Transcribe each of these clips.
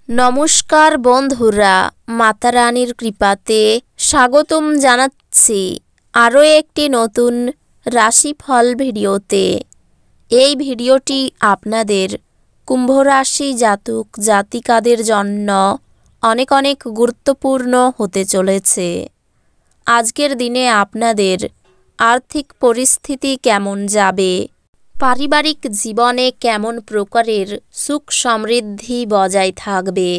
নমস্কার বন্ধুরা, মাতা রানীর কৃপাতে স্বাগতম জানাচ্ছি আরও একটি নতুন রাশিফল ভিডিওতে। এই ভিডিওটি আপনাদের কুম্ভ রাশি জাতক জাতিকাদের জন্য অনেক অনেক গুরুত্বপূর্ণ হতে চলেছে। আজকের দিনে আপনাদের আর্থিক পরিস্থিতি কেমন যাবে, পারিবারিক জীবনে কেমন প্রকারের সুখ সমৃদ্ধি বজায় থাকবে,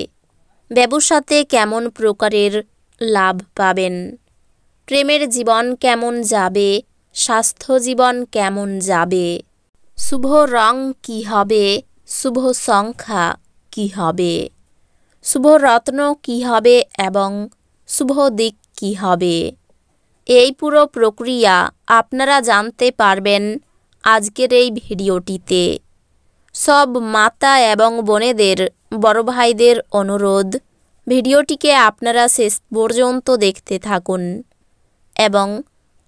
ব্যবসাতে কেমন প্রকারের লাভ পাবেন, প্রেমের জীবন কেমন যাবে, স্বাস্থ্য জীবন কেমন যাবে, শুভ রং কী হবে, শুভ সংখ্যা কী হবে, শুভ রত্ন কী হবে এবং শুভ দিক কী হবে, এই পুরো প্রক্রিয়া আপনারা জানতে পারবেন আজকের এই ভিডিওটিতে। সব মাতা এবং বোনেদের, বড় ভাইদের অনুরোধ, ভিডিওটিকে আপনারা শেষ পর্যন্ত দেখতে থাকুন এবং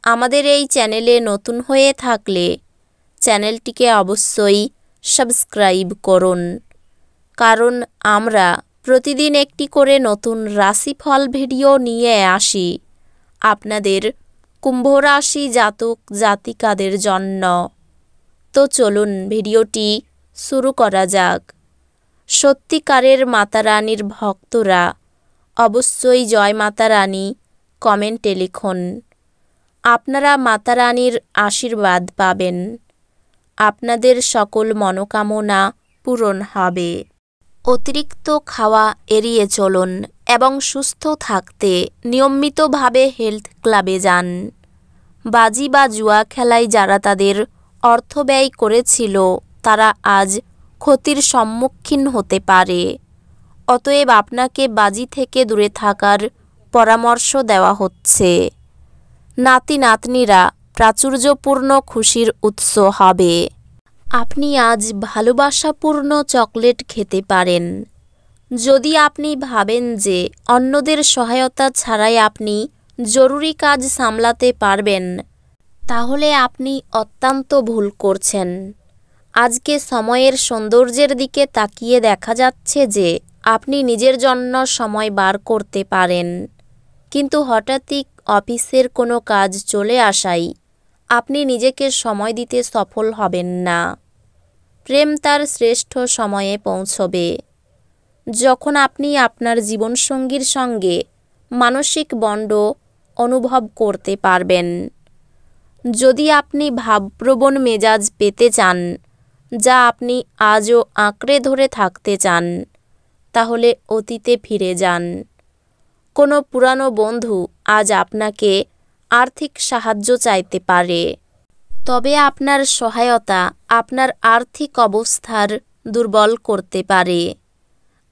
আমাদের এই চ্যানেলে নতুন হয়ে থাকলে চ্যানেলটিকে অবশ্যই সাবস্ক্রাইব করুন, কারণ আমরা প্রতিদিন একটি করে নতুন রাশিফল ভিডিও নিয়ে আসি আপনাদের কুম্ভ রাশি জাতক জাতিকাদের জন্য। তো চলুন ভিডিওটি শুরু করা যাক। সত্যিকারের মাতা রানীর ভক্তরা অবশ্যই জয় মাতা রানী কমেন্টে লিখুন। আপনারা মাতা রানীর আশীর্বাদ পাবেন, আপনাদের সকল মনোকামনা পূরণ হবে। অতিরিক্ত খাওয়া এড়িয়ে চলুন এবং সুস্থ থাকতে নিয়মিতভাবে হেলথ ক্লাবে যান। বাজি বা জুয়া খেলায় যারা তাদের অর্থ ব্যয় করেছিল তারা আজ ক্ষতির সম্মুখীন হতে পারে। অতএব আপনাকে বাজি থেকে দূরে থাকার পরামর্শ দেওয়া হচ্ছে। নাতি নাতনিরা প্রাচুর্যপূর্ণ খুশির উৎস হবে। আপনি আজ ভালোবাসাপূর্ণ চকলেট খেতে পারেন। যদি আপনি ভাবেন যে অন্যদের সহায়তা ছাড়াই আপনি জরুরি কাজ সামলাতে পারবেন, তাহলে আপনি অত্যন্ত ভুল করছেন। আজকে সময়ের সৌন্দর্যের দিকে তাকিয়ে দেখা যাচ্ছে যে আপনি নিজের জন্য সময় বার করতে পারেন, কিন্তু হঠাৎই অফিসের কোনো কাজ চলে আসায় আপনি নিজেকে সময় দিতে সফল হবেন না। প্রেম তার শ্রেষ্ঠ সময়ে পৌঁছবে যখন আপনি আপনার জীবনসঙ্গীর সঙ্গে মানসিক বন্ড অনুভব করতে পারবেন। যদি আপনি ভাবপ্রবণ মেজাজ পেতে চান, যা আপনি আজও আঁকড়ে ধরে থাকতে চান, তাহলে অতীতে ফিরে যান। কোনো পুরানো বন্ধু আজ আপনাকে আর্থিক সাহায্য চাইতে পারে, তবে আপনার সহায়তা আপনার আর্থিক অবস্থার দুর্বল করতে পারে।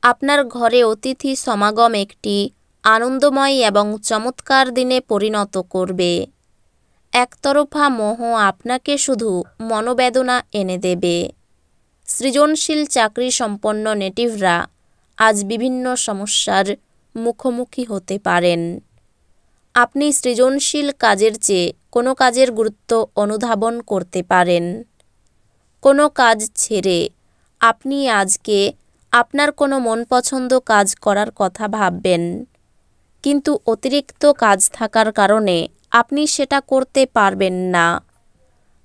আপনার ঘরে অতিথি সমাগম একটি আনন্দময় এবং চমৎকার দিনে পরিণত করবে। একতরফা মোহ আপনাকে শুধু মনোবেদনা এনে দেবে। সৃজনশীল চাকরি সম্পন্ন নেটিভরা আজ বিভিন্ন সমস্যার মুখোমুখি হতে পারেন। আপনি সৃজনশীল কাজের চেয়ে কোনো কাজের গুরুত্ব অনুধাবন করতে পারেন। কোনো কাজ ছেড়ে আপনি আজকে আপনার কোনো মনপছন্দ কাজ করার কথা ভাববেন, কিন্তু অতিরিক্ত কাজ থাকার কারণে আপনি সেটা করতে পারবেন না।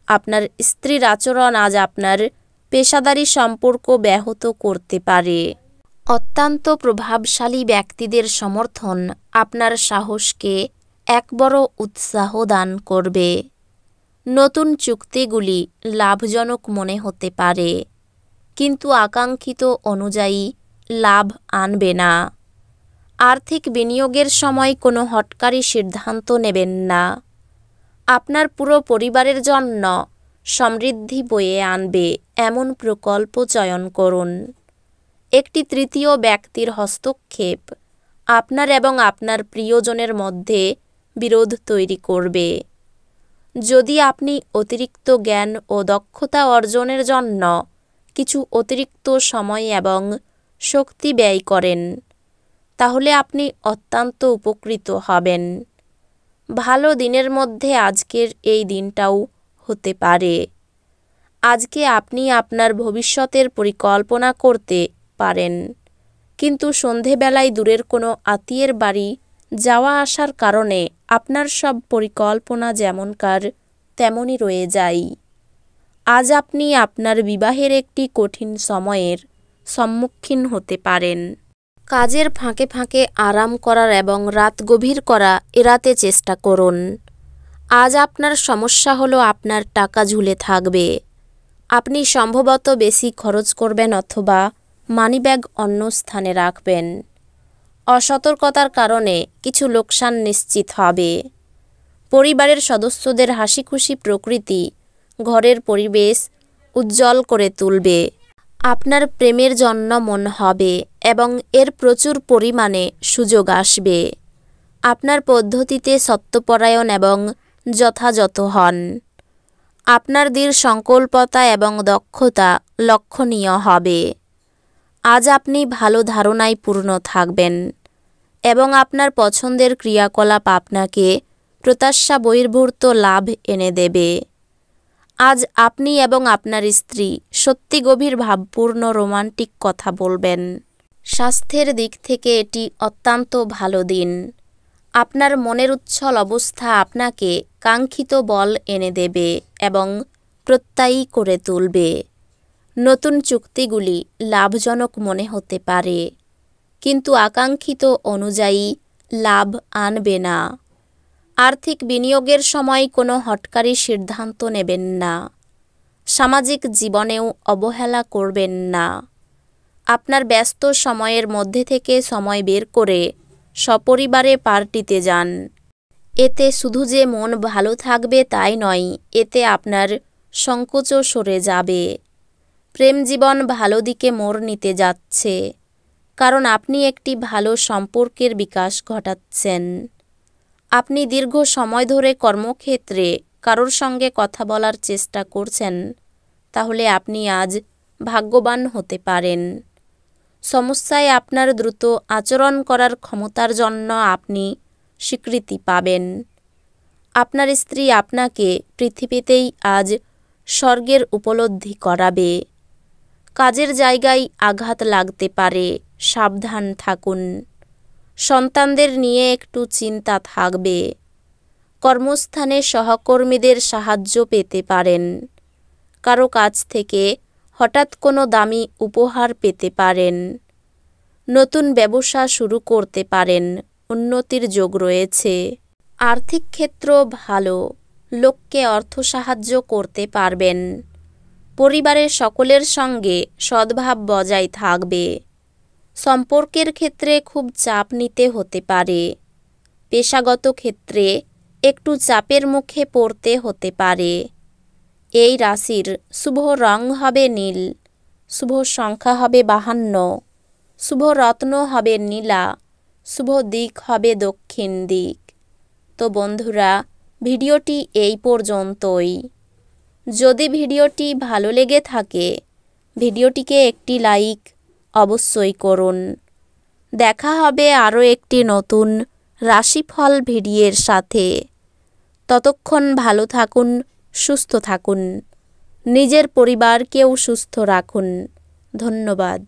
আপনার স্ত্রীর আচরণ আজ আপনার পেশাদারি সম্পর্ক ব্যাহত করতে পারে। অত্যন্ত প্রভাবশালী ব্যক্তিদের সমর্থন আপনার সাহসকে এক বড় উৎসাহ দান করবে। নতুন চুক্তিগুলি লাভজনক মনে হতে পারে, কিন্তু আকাঙ্ক্ষিত অনুযায়ী লাভ আনবে না। আর্থিক বিনিয়োগের সময় কোনো হঠকারী সিদ্ধান্ত নেবেন না। আপনার পুরো পরিবারের জন্য সমৃদ্ধি বয়ে আনবে এমন প্রকল্প চয়ন করুন। একটি তৃতীয় ব্যক্তির হস্তক্ষেপ আপনার এবং আপনার প্রিয়জনের মধ্যে বিরোধ তৈরি করবে। যদি আপনি অতিরিক্ত জ্ঞান ও দক্ষতা অর্জনের জন্য কিছু অতিরিক্ত সময় এবং শক্তি ব্যয় করেন, তাহলে আপনি অত্যন্ত উপকৃত হবেন। ভালো দিনের মধ্যে আজকের এই দিনটাও হতে পারে। আজকে আপনি আপনার ভবিষ্যতের পরিকল্পনা করতে পারেন, কিন্তু সন্ধেবেলায় দূরের কোনো আত্মীয়ের বাড়ি যাওয়া আসার কারণে আপনার সব পরিকল্পনা যেমনকার তেমনই রয়ে যায়। আজ আপনি আপনার বিবাহের একটি কঠিন সময়ের সম্মুখীন হতে পারেন। কাজের ফাঁকে ফাঁকে আরাম করার এবং রাত গভীর করা এড়াতে চেষ্টা করুন। আজ আপনার সমস্যা হলো আপনার টাকা ঝুলে থাকবে। আপনি সম্ভবত বেশি খরচ করবেন অথবা মানিব্যাগ অন্য স্থানে রাখবেন। অসতর্কতার কারণে কিছু লোকসান নিশ্চিত হবে। পরিবারের সদস্যদের হাসিখুশি প্রকৃতি ঘরের পরিবেশ উজ্জ্বল করে তুলবে। আপনার প্রেমের জন্য মন হবে এবং এর প্রচুর পরিমাণে সুযোগ আসবে। আপনার পদ্ধতিতে সত্যপরায়ণ এবং যথাযথ হন। আপনার দৃঢ় সংকল্পতা এবং দক্ষতা লক্ষণীয় হবে। আজ আপনি ভালো ধারণায় পূর্ণ থাকবেন এবং আপনার পছন্দের ক্রিয়াকলাপ আপনাকে প্রত্যাশা বহির্ভূত লাভ এনে দেবে। আজ আপনি এবং আপনার স্ত্রী সত্যি গভীর ভাবপূর্ণ রোমান্টিক কথা বলবেন। স্বাস্থ্যের দিক থেকে এটি অত্যন্ত ভালো দিন। আপনার মনের উচ্ছল অবস্থা আপনাকে কাঙ্ক্ষিত বল এনে দেবে এবং প্রত্যয়ী করে তুলবে। নতুন চুক্তিগুলি লাভজনক মনে হতে পারে, কিন্তু আকাঙ্ক্ষিত অনুযায়ী লাভ আনবে না। আর্থিক বিনিয়োগের সময় কোনো হঠকারী সিদ্ধান্ত নেবেন না। সামাজিক জীবনেও অবহেলা করবেন না। আপনার ব্যস্ত সময়ের মধ্যে থেকে সময় বের করে সপরিবারে পার্টিতে যান। এতে শুধু যে মন ভালো থাকবে তাই নয়, এতে আপনার সংকোচও সরে যাবে। প্রেম জীবন ভালো দিকে মোড় নিতে যাচ্ছে, কারণ আপনি একটি ভালো সম্পর্কের বিকাশ ঘটাচ্ছেন। আপনি দীর্ঘ সময় ধরে কর্মক্ষেত্রে কারোর সঙ্গে কথা বলার চেষ্টা করছেন, তাহলে আপনি আজ ভাগ্যবান হতে পারেন। সমস্যায় আপনার দ্রুত আচরণ করার ক্ষমতার জন্য আপনি স্বীকৃতি পাবেন। আপনার স্ত্রী আপনাকে পৃথিবীতেই আজ স্বর্গের উপলব্ধি করাবে। কাজের জায়গায় আঘাত লাগতে পারে, সাবধান থাকুন। সন্তানদের নিয়ে একটু চিন্তা থাকবে। কর্মস্থানে সহকর্মীদের সাহায্য পেতে পারেন। কারো কাছ থেকে হঠাৎ কোনো দামি উপহার পেতে পারেন। নতুন ব্যবসা শুরু করতে পারেন, উন্নতির যোগ রয়েছে। আর্থিক ক্ষেত্র ভালো, লোককে অর্থ সাহায্য করতে পারবেন। পরিবারের সকলের সঙ্গে সদ্ভাব বজায় থাকবে। সম্পর্কের ক্ষেত্রে খুব চাপ নিতে হতে পারে। পেশাগত ক্ষেত্রে একটু চাপের মুখে পড়তে হতে পারে। এই রাশির শুভ রং হবে নীল, শুভ সংখ্যা হবে 52, শুভ রত্ন হবে নীলা, শুভ দিক হবে দক্ষিণ দিক। তো বন্ধুরা, ভিডিওটি এই পর্যন্তই। যদি ভিডিওটি ভালো লেগে থাকে, ভিডিওটিকে একটি লাইক অবশ্যই করুন। দেখা হবে আরও একটি নতুন রাশিফল ভিডিওর সাথে। ততক্ষণ ভালো থাকুন, সুস্থ থাকুন, নিজের পরিবারকেও সুস্থ রাখুন। ধন্যবাদ।